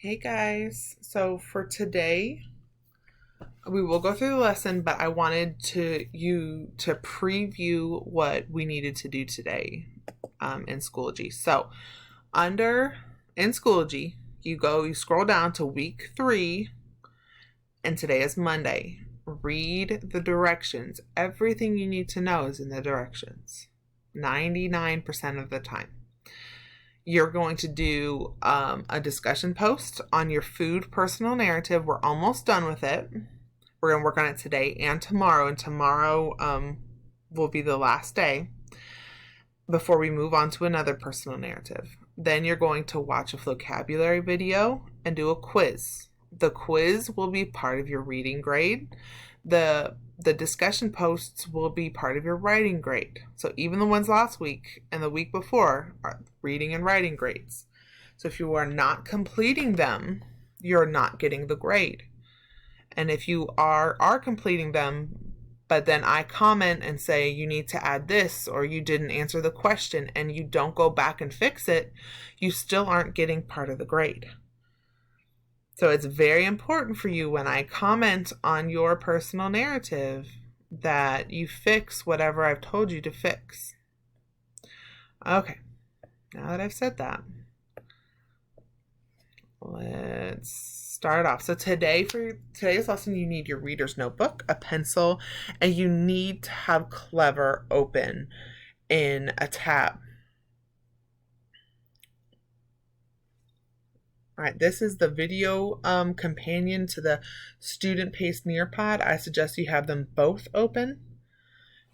Hey guys, so for today we will go through the lesson, but I wanted you to preview what we needed to do today in Schoology. So under in Schoology, you scroll down to week 3, and today is Monday. Read the directions. Everything you need to know is in the directions, 99% of the time. You're going to do a discussion post on your food personal narrative. We're almost done with it. We're going to work on it today and tomorrow. And tomorrow will be the last day before we move on to another personal narrative. Then you're going to watch a vocabulary video and do a quiz. The quiz will be part of your reading grade. The discussion posts will be part of your writing grade. So even the ones last week and the week before are reading and writing grades. So if you are not completing them, you're not getting the grade. And if you are completing them, but then I comment and say you need to add this or you didn't answer the question and you don't go back and fix it, you still aren't getting part of the grade. So it's very important for you when I comment on your personal narrative that you fix whatever I've told you to fix. Okay, now that I've said that, let's start off. So today, for today's lesson, you need your reader's notebook, a pencil, and you need to have Clever open in a tab. All right, this is the video companion to the student paced Nearpod. I suggest you have them both open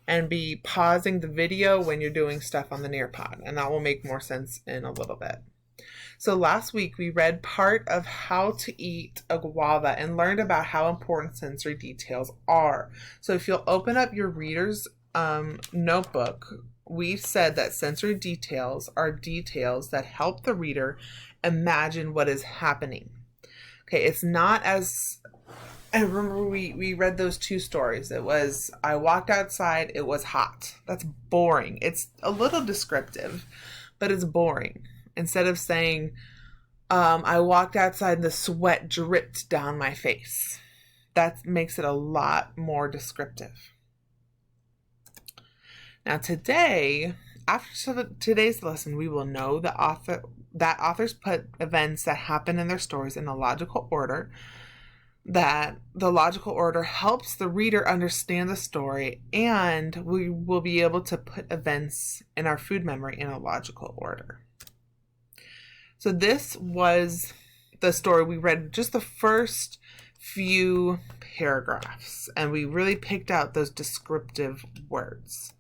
and be pausing the video when you're doing stuff on the Nearpod, and that will make more sense in a little bit. So last week we read part of how to eat a guava and learned about how important sensory details are. So if you'll open up your reader's notebook, we said that sensory details are details that help the reader imagine what is happening. Okay, it's not as... I remember we read those two stories. It was, I walked outside, it was hot. That's boring. It's a little descriptive, but it's boring. Instead of saying, I walked outside and the sweat dripped down my face. That makes it a lot more descriptive. Now today, after today's lesson, we will know that authors put events that happen in their stories in a logical order, that the logical order helps the reader understand the story, and we will be able to put events in our food memory in a logical order. So this was the story. We read just the first few paragraphs, and we really picked out those descriptive words.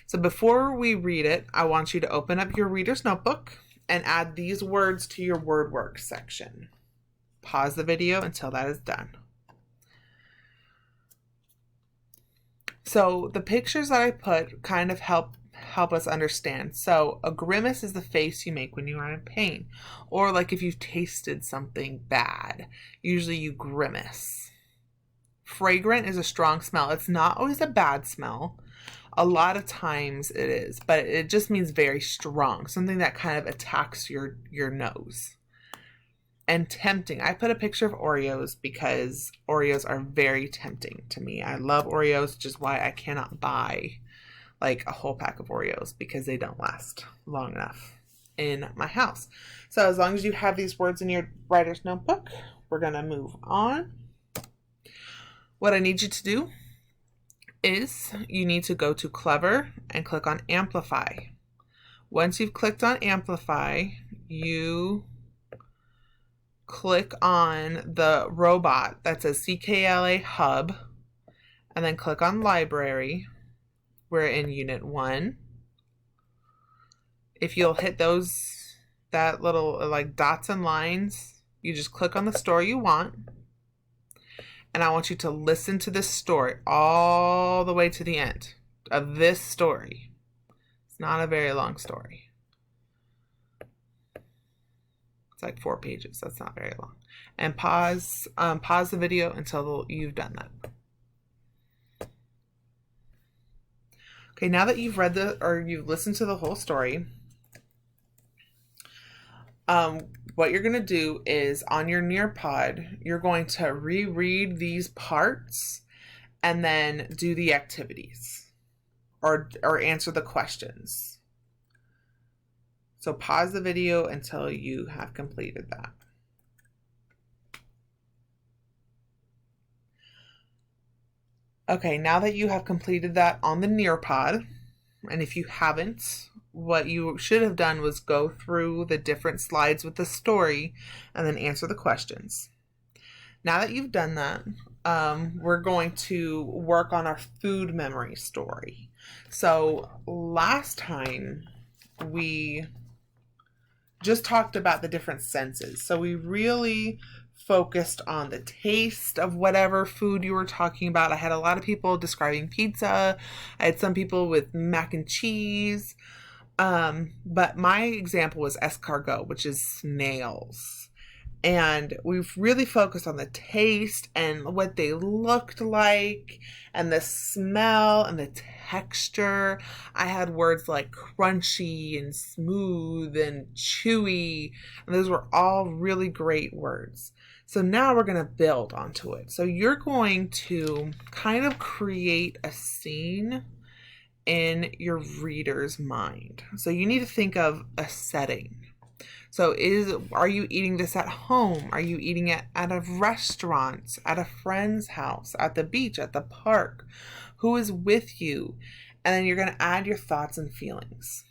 So before we read it, I want you to open up your reader's notebook and add these words to your word work section. Pause the video until that is done. So the pictures that I put kind of help us understand. So a grimace is the face you make when you are in pain, or like if you've tasted something bad, usually you grimace. Fragrant is a strong smell. It's not always a bad smell. A lot of times it is, but it just means very strong, something that kind of attacks your nose. And tempting. I put a picture of Oreos because Oreos are very tempting to me. I love Oreos, which is why I cannot buy like a whole pack of Oreos because they don't last long enough in my house. So as long as you have these words in your writer's notebook, we're going to move on. What I need you to do is you need to go to Clever and click on Amplify. Once you've clicked on Amplify, you click on the robot that says CKLA Hub, and then click on Library. We're in Unit 1. If you'll hit that little like dots and lines, you just click on the story you want. And I want you to listen to this story all the way to the end of this story. It's not a very long story. It's like 4 pages. That's not very long. And pause the video until you've done that. Okay, now that you've read you've listened to the whole story, What you're going to do is on your Nearpod, you're going to reread these parts and then do the activities or answer the questions. So pause the video until you have completed that. Okay, now that you have completed that on the Nearpod, and if you haven't, what you should have done was go through the different slides with the story and then answer the questions. Now that you've done that, we're going to work on our food memory story. So last time we just talked about the different senses. So we really focused on the taste of whatever food you were talking about. I had a lot of people describing pizza. I had some people with mac and cheese. But my example was escargot, which is snails. And we've really focused on the taste and what they looked like and the smell and the texture. I had words like crunchy and smooth and chewy, and those were all really great words. So now we're going to build onto it. So you're going to kind of create a scene in your reader's mind. So you need to think of a setting. So are you eating this at home? Are you eating it at a restaurant, at a friend's house, at the beach, at the park? Who is with you? And then you're going to add your thoughts and feelings.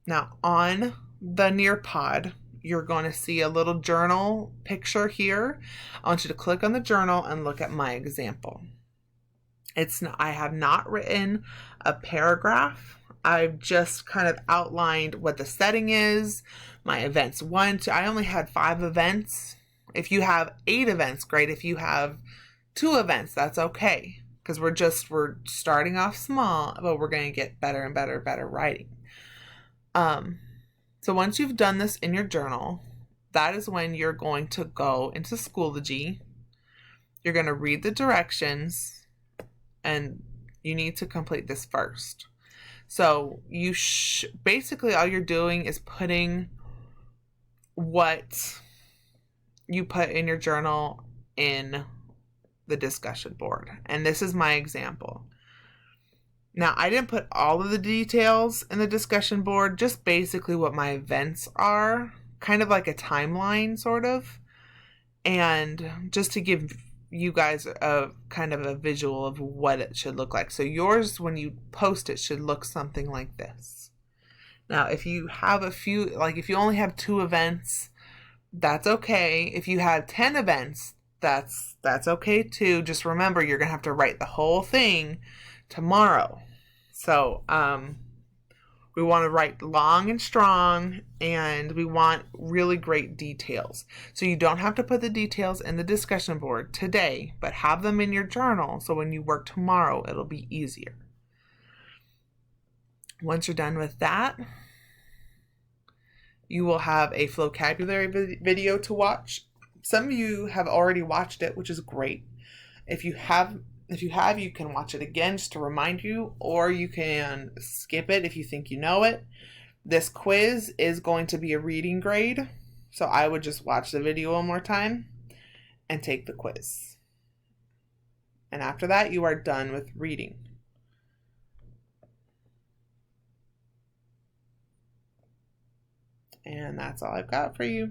Now on the Nearpod, you're going to see a little journal picture here. I want you to click on the journal and look at my example. I have not written a paragraph. I've just kind of outlined what the setting is, my events. I only had 5 events. If you have 8 events, great. If you have 2 events, that's okay. Because we're starting off small, but we're going to get better and better writing. So once you've done this in your journal, that is when you're going to go into Schoology. You're going to read the directions, and you need to complete this first. So basically all you're doing is putting what you put in your journal in the discussion board. And this is my example. Now, I didn't put all of the details in the discussion board, just basically what my events are, kind of like a timeline sort of. And just to give you guys a kind of a visual of what it should look like. So yours, when you post it, should look something like this. Now, if you have if you only have 2 events, that's okay. If you have 10 events, that's okay too. Just remember, you're going to have to write the whole thing tomorrow. So, we want to write long and strong, and we want really great details. So you don't have to put the details in the discussion board today, but have them in your journal so when you work tomorrow, it'll be easier. Once you're done with that, you will have a vocabulary video to watch. Some of you have already watched it, which is great. If you have, you can watch it again just to remind you, or you can skip it if you think you know it. This quiz is going to be a reading grade, so I would just watch the video one more time and take the quiz. And after that, you are done with reading. And that's all I've got for you.